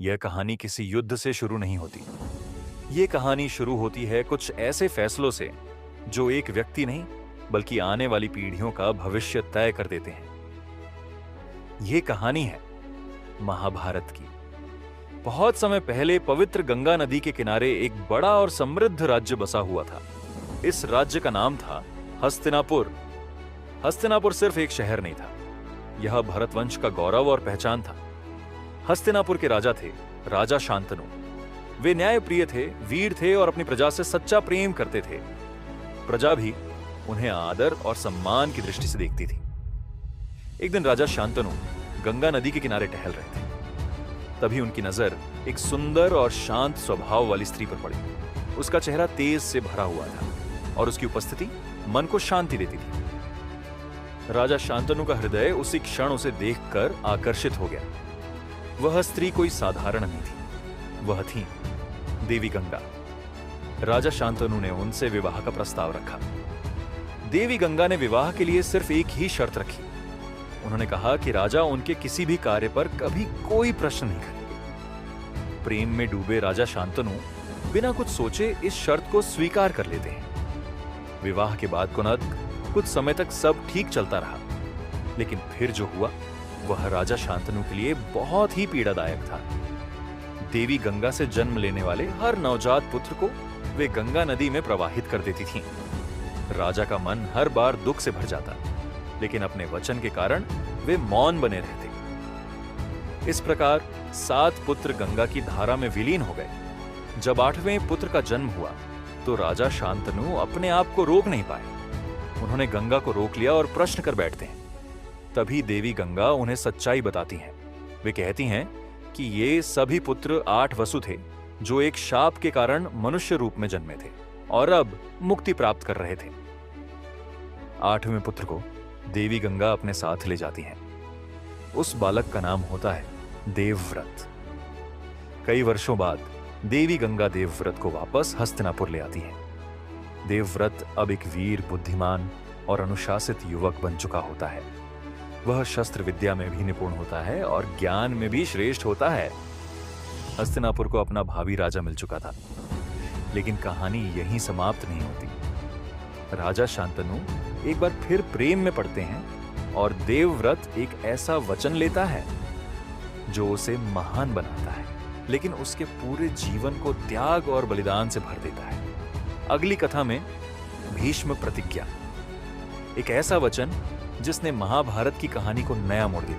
यह कहानी किसी युद्ध से शुरू नहीं होती। ये कहानी शुरू होती है कुछ ऐसे फैसलों से जो एक व्यक्ति नहीं बल्कि आने वाली पीढ़ियों का भविष्य तय कर देते हैं। ये कहानी है महाभारत की। बहुत समय पहले पवित्र गंगा नदी के किनारे एक बड़ा और समृद्ध राज्य बसा हुआ था। इस राज्य का नाम था हस्तिनापुर। हस्तिनापुर सिर्फ एक शहर नहीं था, यह भरतवंश का गौरव और पहचान था। हस्तिनापुर के राजा थे राजा शांतनु। वे न्यायप्रिय थे, वीर थे और अपनी प्रजा से सच्चा प्रेम करते थे। प्रजा भी उन्हें आदर और सम्मान की दृष्टि से देखती थी। एक दिन राजा शांतनु गंगा नदी के किनारे टहल रहे थे। तभी उनकी नजर एक सुंदर और शांत स्वभाव वाली स्त्री पर पड़ी। उसका चेहरा तेज से भरा हुआ था और उसकी उपस्थिति मन को शांति देती थी। राजा शांतनु का हृदय उसी क्षण उसे देखकर आकर्षित हो गया। वह स्त्री कोई साधारण नहीं थी, वह थी देवी गंगा। राजा शांतनु ने उनसे विवाह का प्रस्ताव रखा। देवी गंगा ने विवाह के लिए सिर्फ एक ही शर्त रखी। उन्होंने कहा कि राजा उनके किसी भी कार्य पर कभी कोई प्रश्न नहीं करेंगे। प्रेम में डूबे राजा शांतनु बिना कुछ सोचे इस शर्त को स्वीकार कर लेते हैं। विवाह के बाद कुछ समय तक सब ठीक चलता रहा, लेकिन फिर जो हुआ वह राजा शांतनु के लिए बहुत ही पीड़ादायक था। देवी गंगा से जन्म लेने वाले हर नवजात पुत्र को वे गंगा नदी में प्रवाहित कर देती थीं। राजा का मन हर बार दुख से भर जाता, लेकिन अपने वचन के कारण वे मौन बने रहते। इस प्रकार 7 पुत्र गंगा की धारा में विलीन हो गए। जब 8वें पुत्र का जन्म हुआ तो राजा शांतनु अपने आप को रोक नहीं पाए। उन्होंने गंगा को रोक लिया और प्रश्न कर बैठते हैं। तभी देवी गंगा उन्हें सच्चाई बताती हैं। वे कहती हैं कि ये सभी पुत्र 8 वसु थे जो एक शाप के कारण मनुष्य रूप में जन्मे थे और अब मुक्ति प्राप्त कर रहे थे। 8वें पुत्र को देवी गंगा अपने साथ ले जाती हैं। उस बालक का नाम होता है देवव्रत। कई वर्षों बाद देवी गंगा देवव्रत को वापस हस्तिनापुर ले आती है। देवव्रत अब एक वीर, बुद्धिमान और अनुशासित युवक बन चुका होता है। वह शस्त्र विद्या में भी निपुण होता है और ज्ञान में भी श्रेष्ठ होता है। हस्तिनापुर को अपना भावी राजा मिल चुका था, लेकिन कहानी यहीं समाप्त नहीं होती। राजा शांतनु एक बार फिर प्रेम में पड़ते हैं और देवव्रत एक ऐसा वचन लेता है जो उसे महान बनाता है, लेकिन उसके पूरे जीवन को त्याग और बलिदान से भर देता है। अगली कथा में भीष्म प्रतिज्ञा, एक ऐसा वचन जिसने महाभारत की कहानी को नया मोड़ दिया।